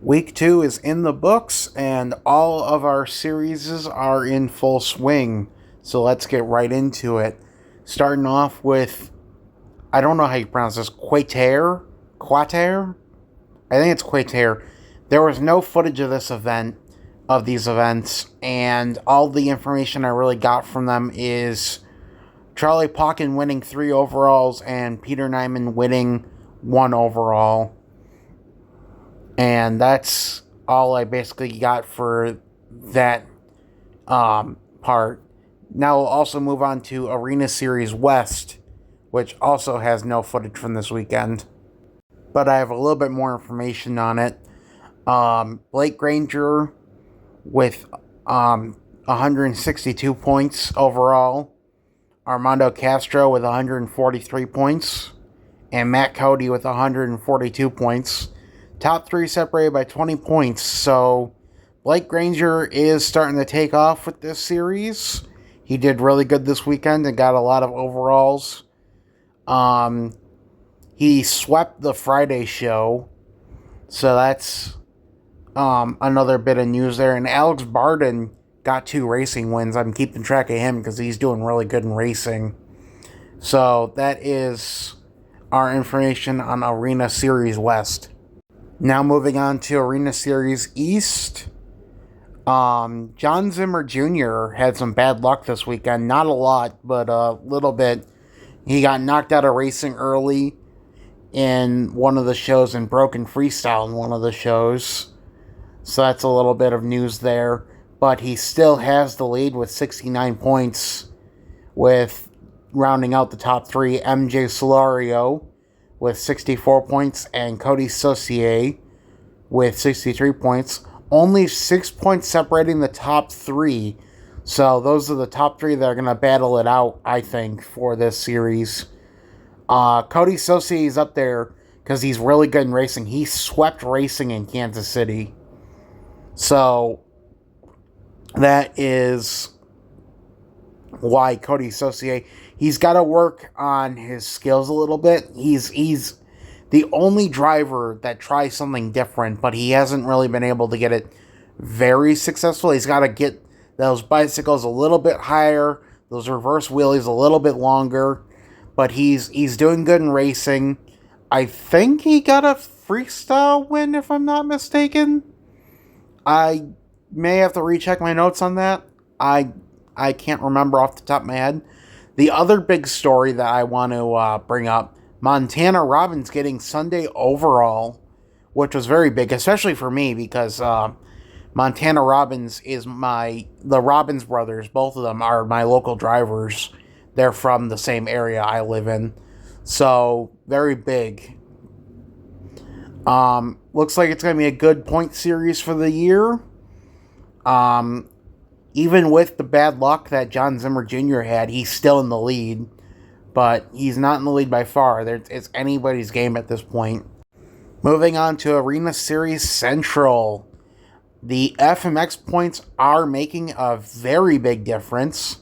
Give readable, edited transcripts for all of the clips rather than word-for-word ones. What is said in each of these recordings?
Week 2 is in the books, and all of our series are in full swing. So let's get right into it. Starting off with, I don't know how you pronounce this, Quater? I think it's Quater. There was no footage of these events, and all the information I really got from them is Charlie Pauken winning 3 overalls and Peter Nyman winning 1 overall. And that's all I basically got for that part. Now we'll also move on to Arena Series West, which also has no footage from this weekend. But I have a little bit more information on it. Blake Granger with 162 points overall. Armando Castro with 143 points. And Matt Cody with 142 points. Top 3 separated by 20 points, so Blake Granger is starting to take off with this series. He did really good this weekend and got a lot of overalls. He swept the Friday show, so that's another bit of news there. And Alex Barden got 2 racing wins. I'm keeping track of him because he's doing really good in racing. So that is our information on Arena Series West. Now moving on to Arena Series East. John Zimmer Jr. had some bad luck this weekend. Not a lot, but a little bit. He got knocked out of racing early in one of the shows and broken freestyle in one of the shows. So that's a little bit of news there. But he still has the lead with 69 points, with rounding out the top 3, MJ Solario with 64 points, and Cody Saucier with 63 points. Only 6 points separating the top 3. So those are the top 3 that are going to battle it out, I think, for this series. Cody Saucier is up there because he's really good in racing. He swept racing in Kansas City. So that is why Cody Saucier, he's got to work on his skills a little bit. He's the only driver that tries something different, but he hasn't really been able to get it very successful. He's got to get those bicycles a little bit higher, those reverse wheelies a little bit longer, but he's doing good in racing. I think he got a freestyle win, if I'm not mistaken. I may have to recheck my notes on that. I can't remember off the top of my head. The other big story that I want to bring up, Montana Robbins getting Sunday overall, which was very big, especially for me, because Montana Robbins is the Robbins brothers, both of them are my local drivers. They're from the same area I live in. So, very big. Looks like it's going to be a good point series for the year. Even with the bad luck that John Zimmer Jr. had, he's still in the lead. But he's not in the lead by far. It's anybody's game at this point. Moving on to Arena Series Central. The FMX points are making a very big difference.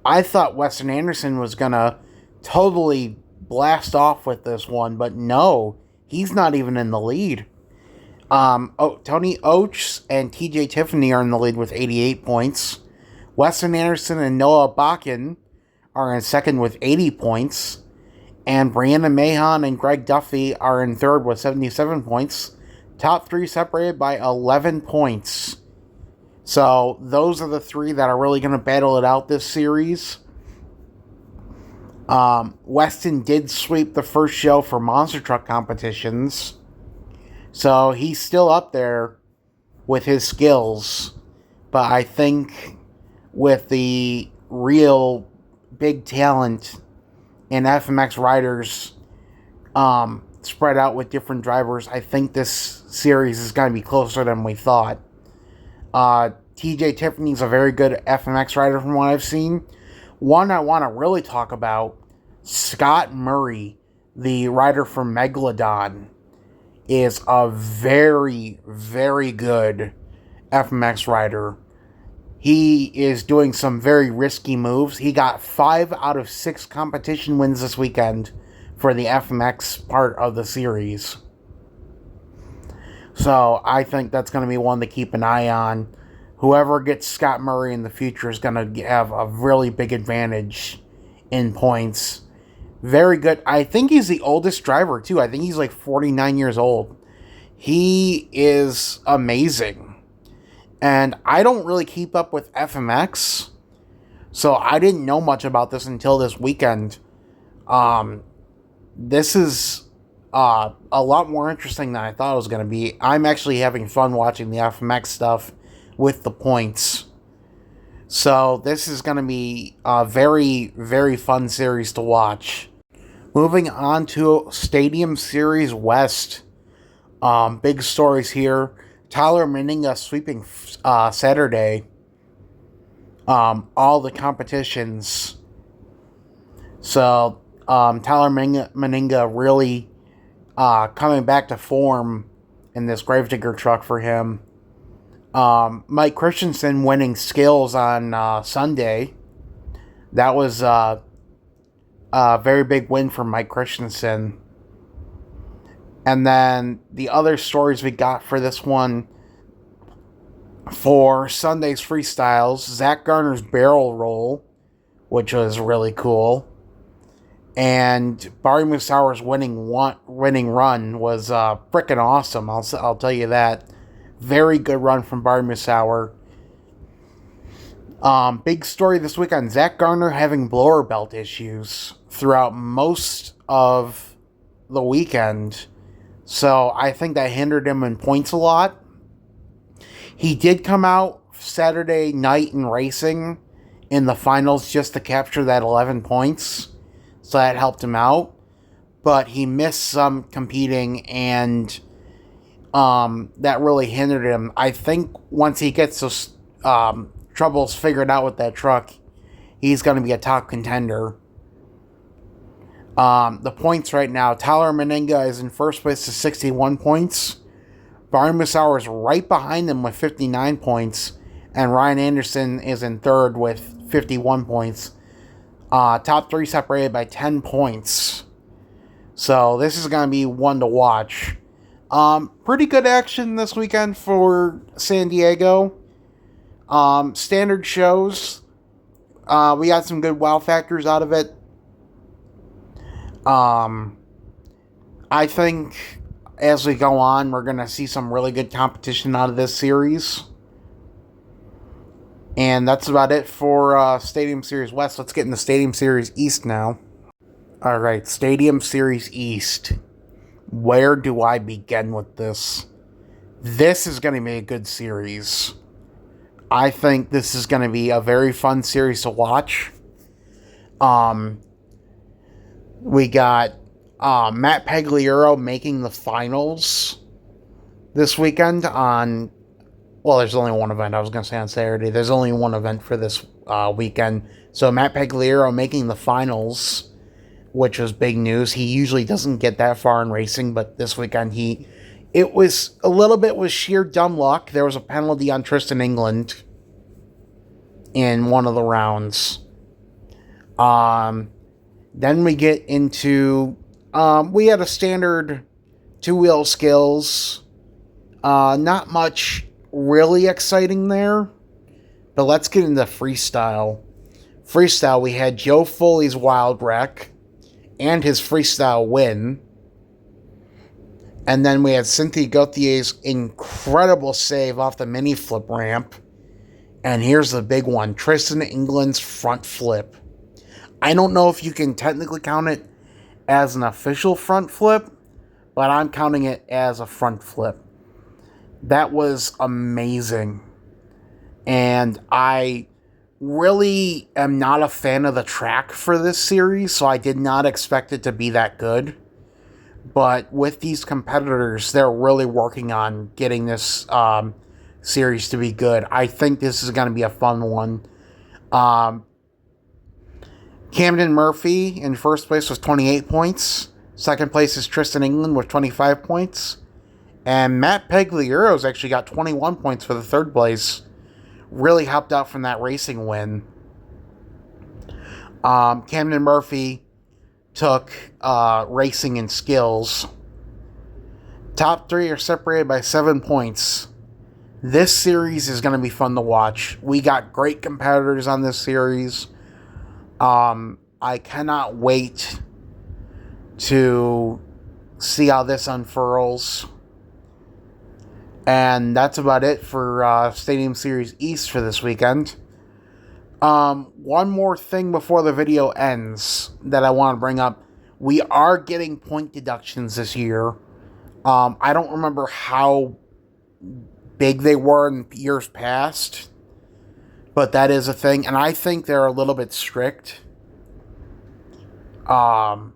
I thought Weston Anderson was going to totally blast off with this one, but no, he's not even in the lead. Tony Oates and TJ Tiffany are in the lead with 88 points. Weston Anderson and Noah Bakken are in second with 80 points. And Brianna Mahon and Greg Duffy are in third with 77 points. Top 3 separated by 11 points. So those are the 3 that are really going to battle it out this series. Weston did sweep the first show for monster truck competitions. So he's still up there with his skills. But I think with the real big talent in FMX riders spread out with different drivers, I think this series is going to be closer than we thought. TJ Tiffany's a very good FMX rider from what I've seen. One I want to really talk about, Scott Murray, the rider from Megalodon, is a very, very good FMX rider. He is doing some very risky moves. He got 5 out of 6 competition wins this weekend for the FMX part of the series. So I think that's going to be one to keep an eye on. Whoever gets Scott Murray in the future is going to have a really big advantage in points. Very good. I think he's the oldest driver, too. I think he's like 49 years old. He is amazing. And I don't really keep up with FMX, so I didn't know much about this until this weekend. This is a lot more interesting than I thought it was going to be. I'm actually having fun watching the FMX stuff with the points. So this is going to be a very, very fun series to watch. Moving on to Stadium Series West. Big stories here. Tyler Menninga sweeping Saturday. All the competitions. So Tyler Menninga really coming back to form in this Gravedigger truck for him. Mike Christensen winning skills on Sunday. That was a very big win for Mike Christensen. And then the other stories we got for this one, for Sunday's freestyles, Zach Garner's barrel roll, which was really cool, and Barry Musauer's winning run was freaking awesome. I'll tell you that. Very good run from Barry Musauer. Big story this weekend: Zach Garner having blower belt issues throughout most of the weekend. So I think that hindered him in points a lot. He did come out Saturday night in racing in the finals just to capture that 11 points. So that helped him out. But he missed some competing, and that really hindered him. I think once he gets those troubles figured out with that truck, he's going to be a top contender. The points right now, Tyler Menninga is in first place with 61 points. Barry Musauer is right behind him with 59 points. And Ryan Anderson is in third with 51 points. Top three separated by 10 points. So this is going to be one to watch. Pretty good action this weekend for San Diego. Standard shows. We got some good wow factors out of it. I think as we go on, we're going to see some really good competition out of this series. And that's about it for Stadium Series West. Let's get into Stadium Series East now. Alright, Stadium Series East. Where do I begin with this? This is going to be a good series. I think this is going to be a very fun series to watch. We got Matt Pagliaro making the finals this weekend on... Well, there's only one event. I was going to say on Saturday. There's only one event for this weekend. So Matt Pagliaro making the finals, which was big news. He usually doesn't get that far in racing, but this weekend it was a little bit with sheer dumb luck. There was a penalty on Tristan England in one of the rounds. Then we get into... we had a standard two-wheel skills. Not much really exciting there. But let's get into freestyle. Freestyle, we had Joe Foley's wild wreck and his freestyle win. And then we had Cynthia Gauthier's incredible save off the mini flip ramp. And here's the big one, Tristan England's front flip. I don't know if you can technically count it as an official front flip, but I'm counting it as a front flip. That was amazing. And I really am not a fan of the track for this series, so I did not expect it to be that good. But with these competitors, they're really working on getting this series to be good. I think this is going to be a fun one. Camden Murphy in first place with 28 points. Second place is Tristan England with 25 points. And Matt Pagliaro's actually got 21 points for the third place. Really helped out from that racing win. Camden Murphy took racing and skills. Top three are separated by 7 points. This series is going to be fun to watch. We got great competitors on this series. I cannot wait to see how this unfurls. And that's about it for Stadium Series East for this weekend. One more thing before the video ends that I want to bring up. We are getting point deductions this year. I don't remember how big they were in years past, but that is a thing, and I think they're a little bit strict. So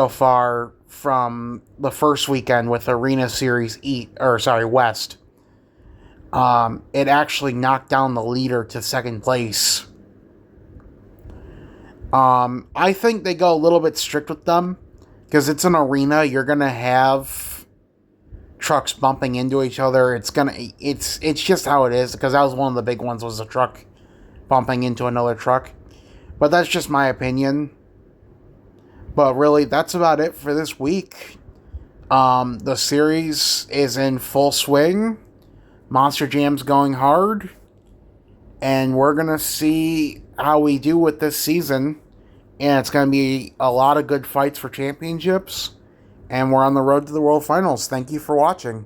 far from the first weekend with Arena Series West. It actually knocked down the leader to second place. I think they go a little bit strict with them because it's an arena. You're gonna have trucks bumping into each other. It's just how it is, because that was one of the big ones, was a truck bumping into another truck. But that's just my opinion. But really, that's about it for this week. The series is in full swing. Monster Jam's going hard. And we're going to see how we do with this season. And it's going to be a lot of good fights for championships. And we're on the road to the World Finals. Thank you for watching.